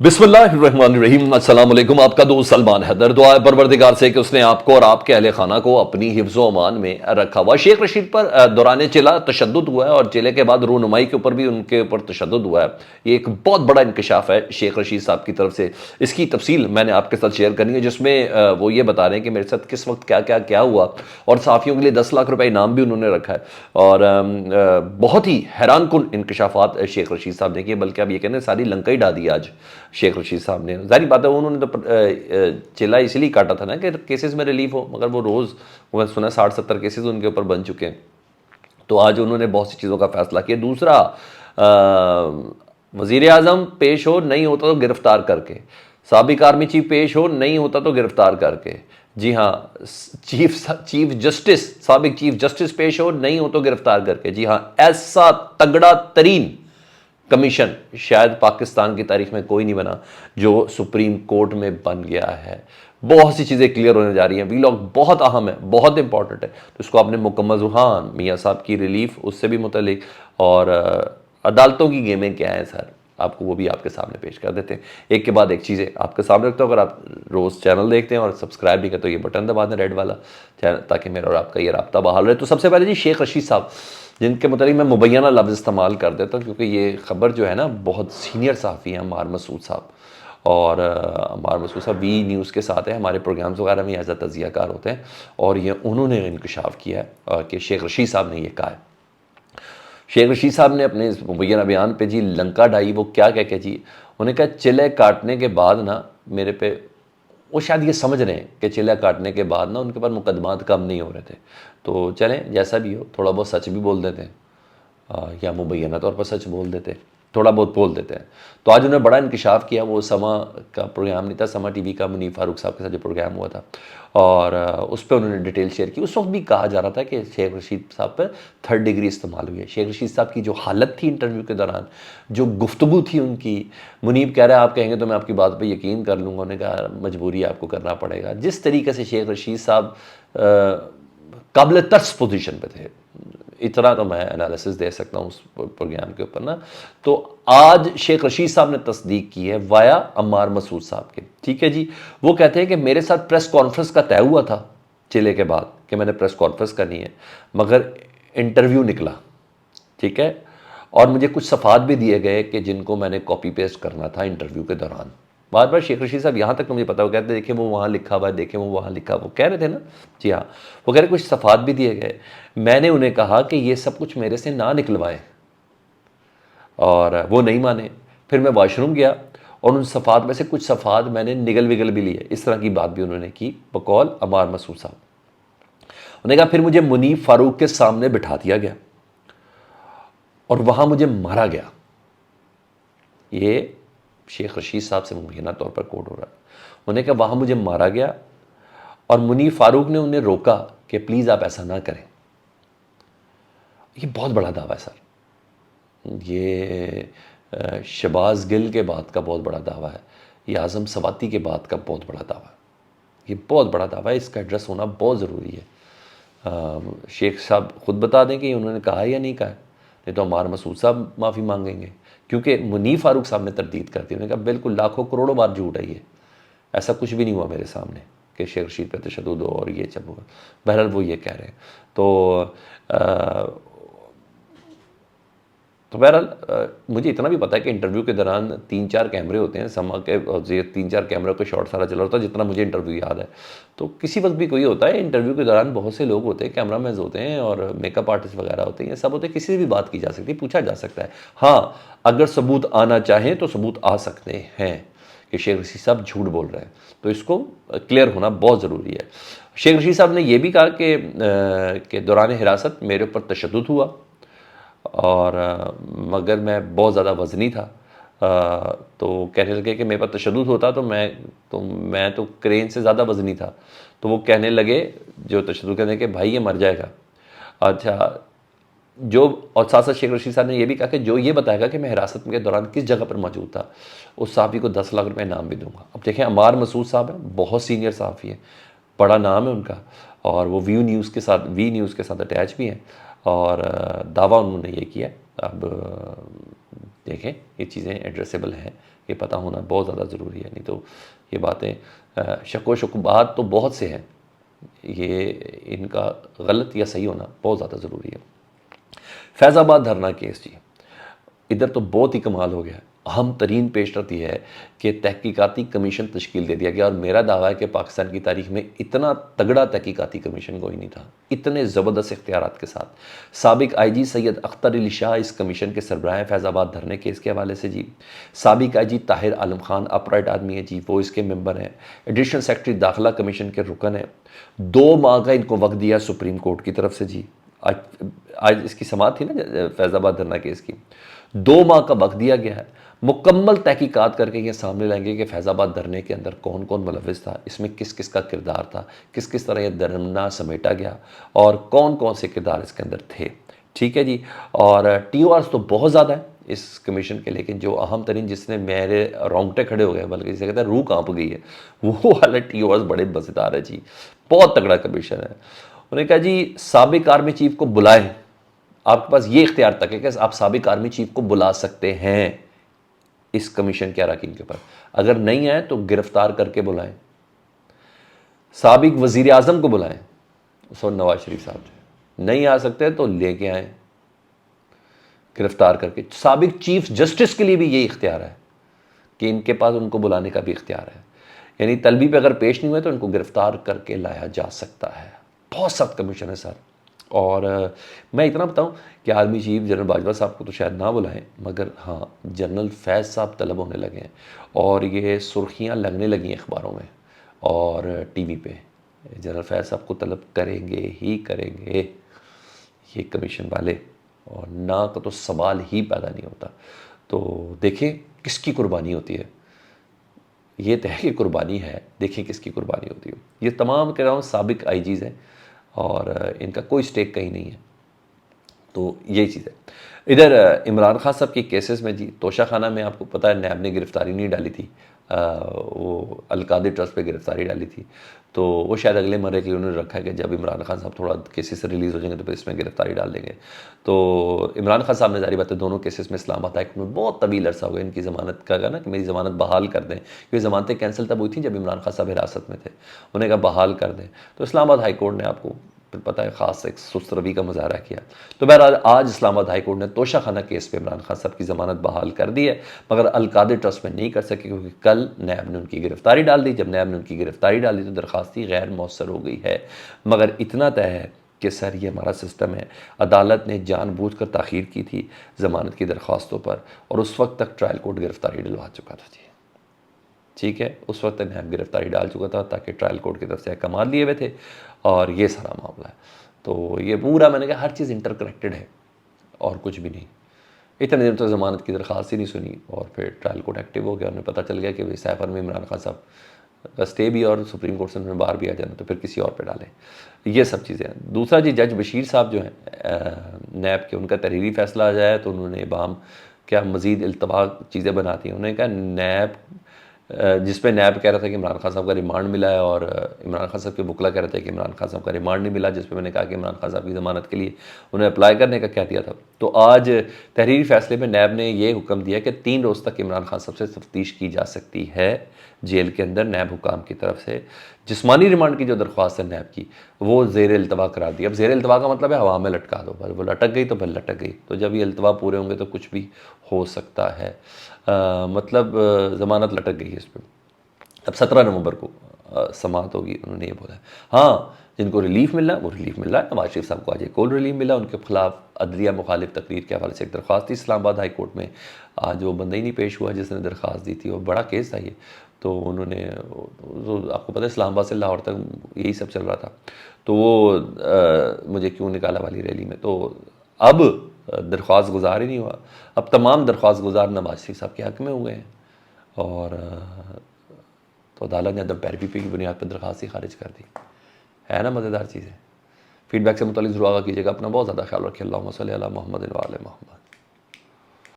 बिस्मिल्लाहिर्रहमानिर्रहीम। अस्सलाम वालेकुम। आपका दोस्त सलमान हैदर। दुआ है परवरदिगार से कि उसने आपको और आपके अहले खाना को अपनी हिफ्ज़ो अमान में रखा हुआ। शेख रशीद पर दौरान चिला तशद्दुद हुआ है और चिले के बाद रूनुमाई के ऊपर भी उनके ऊपर तशद्दुद हुआ है। ये एक बहुत बड़ा इंकशाफ है शेख रशीद साहब की तरफ से। इसकी तफसील मैंने आपके साथ शेयर करनी है, जिसमें वो ये बता रहे हैं कि मेरे साथ किस वक्त क्या क्या क्या हुआ, और सहाफ़ियों के लिए 10 लाख रुपए इनाम भी उन्होंने रखा है। और बहुत ही हैरान कुन इंकशाफात शेख रशीद साहब ने किए, बल्कि आप ये कहने सारी लंका ही डा दी आज शेख रशीद साहब ने। जाहिर बात है उन्होंने तो चिल्ला इसलिए काटा था ना कि केसेस में रिलीफ हो, मगर वो रोज़ वो सुना 60-70 केसेस उनके ऊपर बन चुके हैं। तो आज उन्होंने बहुत सी चीज़ों का फैसला किया। दूसरा, वज़ीर आज़म पेश हो, नहीं होता तो गिरफ्तार करके। साबिक आर्मी चीफ पेश हो, नहीं होता तो गिरफ्तार करके। जी हाँ, चीफ जस्टिस, साबिक चीफ जस्टिस पेश हो, नहीं हो तो गिरफ्तार करके। जी हाँ, ऐसा तगड़ा तरीन कमीशन शायद पाकिस्तान की तारीख में कोई नहीं बना जो सुप्रीम कोर्ट में बन गया है। बहुत सी चीज़ें क्लियर होने जा रही हैं। वीलॉग बहुत अहम है, बहुत इंपॉर्टेंट है, तो इसको आपने मुकम्मल रुहान मियाँ साहब की रिलीफ उससे भी मुतलिक, और अदालतों की गेमें क्या हैं सर, आपको वो भी आपके सामने पेश कर देते हैं। एक के बाद एक चीज़ें आपके सामने रखता हूँ। अगर आप रोज़ चैनल देखते हैं और सब्सक्राइब नहीं करते तो ये बटन दबा दें रेड वाला चैनल, ताकि मेरा और आपका ये राब्ता बहाल रहे। तो सबसे पहले जी शेख रशीद साहब, जिनके मतलब मैं मुबैना लफ्ज़ इस्तेमाल कर देता हूँ क्योंकि ये ख़बर जो है ना बहुत सीनियर सहाफ़ी हैं अम्मार मसूद साहब। और अम्मार मसूद साहब वी न्यूज़ के साथ है, हमारे प्रोग्राम्स वगैरह में एज अ तज़ियाकार होते हैं, और ये उन्होंने इंकशाफ किया है कि शेख रशीद साहब ने ये कहा है। शेख रशीद साहब ने अपने इस मुबैना बयान पे जी लंका डाई। वो क्या कह के जी, उन्हें कहा चिले काटने के बाद ना मेरे पे, वो शायद ये समझ रहे हैं कि चिल्ला काटने के बाद ना उनके पास मुकदमात कम नहीं हो रहे थे, तो चलें जैसा भी हो थोड़ा बहुत सच भी बोल देते हैं, या मुबैना तौर पर सच बोल देते हैं, थोड़ा बहुत बोल देते हैं। तो आज उन्होंने बड़ा इंकशाफ किया। वो समा का प्रोग्राम नहीं था, समा टीवी का मुनीफ फारूक साहब के साथ जो प्रोग्राम हुआ था, और उस पर उन्होंने डिटेल शेयर की। उस वक्त भी कहा जा रहा था कि शेख रशीद साहब पर 3rd डिग्री इस्तेमाल हुई है। शेख रशीद साहब की जो हालत थी इंटरव्यू के दौरान, जो गुफ्तगू थी उनकी, मुनीब कह रहा है आप कहेंगे तो मैं आपकी बात पर यकीन कर लूँगा। उन्होंने कहा मजबूरी आपको करना पड़ेगा। जिस तरीके से शेख रशीद साहब काबिल तर्स पोजीशन पे थे, इतना तो मैं एनालिसिस दे सकता हूँ उस प्रोग्राम के ऊपर ना। तो आज शेख रशीद साहब ने तस्दीक की है वाया अम्मार मसूद साहब के। ठीक है जी, वो कहते हैं कि मेरे साथ प्रेस कॉन्फ्रेंस का तय हुआ था चिले के बाद कि मैंने प्रेस कॉन्फ्रेंस करनी है, मगर इंटरव्यू निकला। ठीक है, और मुझे कुछ सफ़ात भी दिए गए कि जिनको मैंने कॉपी पेस्ट करना था इंटरव्यू के दौरान। बार बार शेख रशीद साहब यहाँ तक तो मुझे पता, वो कहते देखें वो वहाँ लिखा हुआ है, देखें वो वहाँ लिखा, वो कह रहे थे ना। जी हाँ, वो कह रहे कुछ सफ़ात भी दिए गए। मैंने उन्हें कहा कि ये सब कुछ मेरे से ना निकलवाएं, और वो नहीं माने। फिर मैं वाशरूम गया और उन सफ़ात में से कुछ सफ़ात मैंने निगल विगल भी लिए। इस तरह की बात भी उन्होंने की बकौल अम्मार मसूद साहब। उन्होंने कहा फिर मुझे मुनीफ फारूक के सामने बिठा दिया गया और वहाँ मुझे मारा गया। ये शेख रशीद साहब से मुबैना तौर पर कोट हो रहा है। उन्होंने कहा वहाँ मुझे मारा गया और मुनीफ फारूक ने उन्हें रोका कि प्लीज़ आप ऐसा ना करें। ये बहुत बड़ा दावा है सर। ये शबाज गिल के बाद का बहुत बड़ा दावा है। ये आज़म सवाती के बाद का बहुत बड़ा दावा है। ये बहुत बड़ा दावा है, इसका एड्रेस होना बहुत ज़रूरी है। शेख साहब ख़ुद बता दें कि उन्होंने कहा या नहीं कहा, नहीं तो अम्मार मसूद साहब माफ़ी मांगेंगे, क्योंकि मुनीफ फारूक साहब ने तरदीद कर दी। उन्होंने कहा बिल्कुल लाखों करोड़ों बार झूठ है, ये ऐसा कुछ भी नहीं हुआ मेरे सामने कि शेख रशीद पे तशद्दुद हो और ये सब हुआ। बहरहाल वो ये कह रहे हैं। तो बहरहाल मुझे इतना भी पता है कि इंटरव्यू के दौरान 3-4 कैमरे होते हैं, समा के 3-4 कैमरों का शॉट सारा चला होता है, जितना मुझे इंटरव्यू याद है। तो किसी वक्त भी कोई होता है इंटरव्यू के दौरान, बहुत से लोग होते हैं, कैमरामैन होते हैं और मेकअप आर्टिस्ट वगैरह होते हैं, ये सब होते हैं, किसी से भी बात की जा सकती है, पूछा जा सकता है। हाँ, अगर सबूत आना चाहें तो सबूत आ सकते हैं कि शेख रशीद साहब झूठ बोल रहे हैं, तो इसको क्लियर होना बहुत ज़रूरी है। शेख रशीद साहब ने यह भी कहा कि दौरान हिरासत मेरे ऊपर तशद्दुद हुआ, और मगर मैं बहुत ज़्यादा वज़नी था, तो कहने लगे कि मेरे पास तशद्दुद होता तो मैं तो क्रेन से ज़्यादा वज़नी था। तो वो कहने लगे जो तशद्दुद कहने के भाई ये मर जाएगा। अच्छा, जो और साथ साथ शेख रशीद साहब ने यह भी कहा कि जो ये बताएगा कि मैं हिरासत के दौरान किस जगह पर मौजूद था, उस सहाफ़ी को 10 लाख रुपये इनाम भी दूंगा। अब देखें, अम्मार मसूद साहब हैं, बहुत सीनियर सहाफ़ी हैं, बड़ा नाम है उनका, और वो वी न्यूज़ के साथ अटैच भी हैं, और दावा उन्होंने ये किया। अब देखें ये चीज़ें एड्रेसेबल हैं ये पता होना बहुत ज़्यादा ज़रूरी है, नहीं तो ये बातें शक व शुबहात तो बहुत से हैं, ये इनका गलत या सही होना बहुत ज़्यादा ज़रूरी है। फैज़ाबाद धरना केस जी, इधर तो बहुत ही कमाल हो गया है। अहम तरीन पेशरफ ये है कि तहकीकाती कमीशन तश्कील दे दिया गया, और मेरा दावा है कि पाकिस्तान की तारीख में इतना तगड़ा तहकीकाती कमीशन कोई नहीं था, इतने ज़बरदस्त इख्तियारात के साथ। साबिक IG सैयद अख्तर अली शाह इस कमीशन के सरबराह हैं फैज़ाबाद धरने केस के हवाले से जी। साबिक IG ताहिर आलम खान अपराइट आदमी है जी, वो इसके मेंबर हैं। एडिशनल सेक्रेटरी दाखिला कमीशन के रुकन हैं। 2 माह का इनको वक्त दिया सुप्रीम कोर्ट की तरफ से जी। आज इसकी समाअत थी ना फैज़ाबाद धरना केस की, 2 माह का वक्त दिया गया है। मुकम्मल तहकीकात करके ये सामने लाएंगे कि फैज़ाबाद धरने के अंदर कौन कौन मुलविस था, इसमें किस किस का किरदार था, किस किस तरह यह धरना समेटा गया और कौन कौन से किरदार इसके अंदर थे। ठीक है जी। और TORs तो बहुत ज़्यादा है इस कमीशन के, लेकिन जो अहम तरीन जिसने मेरे रोंगटे खड़े हो गए, बल्कि जिसे कहते हैं रूह कांप गई है, वो वाले TORs बड़े मज़ेदार है जी। बहुत तगड़ा कमीशन है। उन्होंने कहा जी साबिक आर्मी चीफ को बुलाएं, आपके पास ये इख्तियार तक है कि आप साबिक आर्मी चीफ को बुला सकते हैं इस कमीशन के अरकान के ऊपर, अगर नहीं आए तो गिरफ्तार करके बुलाएं। साबिक वजीर आजम को बुलाएं, सो नवाज शरीफ साहब नहीं आ सकते तो लेके आए गिरफ्तार करके। साबिक चीफ जस्टिस के लिए भी ये इख्तियार है कि इनके पास उनको बुलाने का भी इख्तियार है, यानी तलबी पे अगर पेश नहीं हुए तो इनको गिरफ्तार करके लाया जा सकता है। बहुत सख्त कमीशन है सर। और मैं इतना बताऊं कि आर्मी चीफ जनरल बाजवा साहब को तो शायद ना बुलाएं, मगर हाँ जनरल फैज़ साहब तलब होने लगे हैं और ये सुर्खियां लगने लगी हैं अखबारों में और TV पे। जनरल फैज़ साहब को तलब करेंगे ही करेंगे ये कमीशन वाले, और ना का तो सवाल ही पैदा नहीं होता। तो देखें किसकी कुर्बानी होती है, ये तय की कुर्बानी है, देखें किसकी कुर्बानी होती है। ये तमाम कह रहा हूँ साबिक IGs हैं और इनका कोई स्टेक कहीं नहीं है, तो यही चीज़ है। इधर इमरान खान साहब के केसेस में जी, तोशा खाना में आपको पता है नैब ने गिरफ्तारी नहीं डाली थी, वो अलकादिर ट्रस्ट पे गिरफ्तारी डाली थी, तो वो शायद अगले मरहले के लिए उन्होंने रखा है कि जब इमरान खान साहब थोड़ा केसेस से रिलीज़ हो जाएंगे तो फिर इसमें गिरफ्तारी डाल देंगे। तो इमरान खान साहब ने जारी बात है दोनों केसेस में इस्लामाबाद हाई कोर्ट में बहुत तवील अरसा हो गया इनकी ज़मानत का ना कि मेरी ज़मानत बहाल कर दें, क्योंकि ज़मानतें कैंसिल तब हुई थी जब इमरान खान साहब हिरासत में थे, उन्हें कहा बहाल कर दें। तो इस्लामाबाद हाई कोर्ट ने आपको फिर पता है ख़ास एक सुस्त रवि का मुजाहरा किया। तो बहरहाल आज इस्लामाबाद हाई कोर्ट ने तोशा खाना केस पे इमरान खान साहब की ज़मानत बहाल कर दी है, मगर अलकादिर ट्रस्ट में नहीं कर सके क्योंकि कल नैब ने उनकी गिरफ्तारी डाल दी। जब नैब ने उनकी गिरफ्तारी डाल दी तो दरखास्ती गैर मौसर हो गई है। मगर इतना तय है कि सर ये हमारा सिस्टम है, अदालत ने जानबूझकर ताख़ीर की थी ज़मानत की दरख्वास्तों पर, और उस वक्त तक ट्रायल कोर्ट गिरफ्तारी डलवा चुका था जी। ठीक है, उस वक्त तक नैब गिरफ्तारी डाल चुका था ताकि ट्रायल कोर्ट की तरफ से कमाल लिए हुए थे, और ये सारा मामला है। तो ये पूरा मैंने कहा हर चीज़ इंटरकनेक्टेड है और कुछ भी नहीं। इतने दिन तो ज़मानत की दरख्वास्त ही नहीं सुनी और फिर ट्रायल कोर्ट एक्टिव हो गया, उन्हें पता चल गया कि भाई सैफर में इमरान खान साहब का स्टे भी और सुप्रीम कोर्ट से उन्होंने बाहर भी आ जाना, तो फिर किसी और पे डालें। ये सब चीज़ें हैं। दूसरा जी, जज बशीर साहब जो हैं नैब के, उनका तहरीरी फैसला आ जाए तो उन्होंने बाम क्या मज़ीद इल्तवा चीज़ें बनाती हैं। उन्होंने कहा नैब जिस पे नैब कह रहा था कि इमरान खान साहब का रिमांड मिला है और इमरान खान साहब के वकला कह रहे थे कि इमरान खान साहब का रिमांड नहीं मिला, जिस पे मैंने कहा कि इमरान खान साहब की ज़मानत के लिए उन्हें अप्लाई करने का क्या दिया था। तो आज तहरीरी फैसले में नैब ने ये हुक्म दिया कि 3 रोज़ तक इमरान खान साहब से तफ्तीश की जा सकती है जेल के अंदर नैब हुकाम की तरफ से। जिस्मानी रिमांड की जो दरख्वास्त है नैब की, वो ज़ेर इल्तवा करार दी। अब ज़ेर इल्तवा का मतलब है हवा में लटका दो, पर वो लटक गई तो फिर लटक गई। तो जब ये इल्तवा पूरे होंगे तो कुछ भी हो सकता है। मतलब ज़मानत लटक गई है इस पर। अब 17 नवंबर को समाअत होगी, उन्होंने ये बोला। हाँ, जिनको रिलीफ मिलना है वो रिलीफ मिल रहा है। नवाज शरीफ साहब को आज एक और रिलीफ मिला, उनके खिलाफ अदलिया मुखालिफ तकरीर के हवाले से एक दरख्वास्त थी इस्लामाबाद हाई कोर्ट में। आज वो बंदा ही नहीं पेश हुआ जिसने दरख्वास्त दी थी, और बड़ा केस था ये। तो उन्होंने, तो आपको पता है इस्लामाबाद से लाहौर तक यही सब चल रहा था, तो वो मुझे क्यों निकाला वाली रैली में। तो अब दरख्वास्त गुजार ही नहीं हुआ, अब तमाम दरख्वास्त गुजार नवाज शरीफ साहब के हक़ में हो गए हैं, और तो अदालत ने अदम पैरवी की बुनियाद पर दरख्वास्त ही खारिज कर दी। है ना मज़ेदार चीज़ें। फीडबैक से मुताल्लिक़ ज़रूर आगाह कीजिएगा। अपना बहुत ज़्यादा ख्याल रखिए। अल्लाहुम्मा सल्ली अला मुहम्मद व आले मुहम्मद।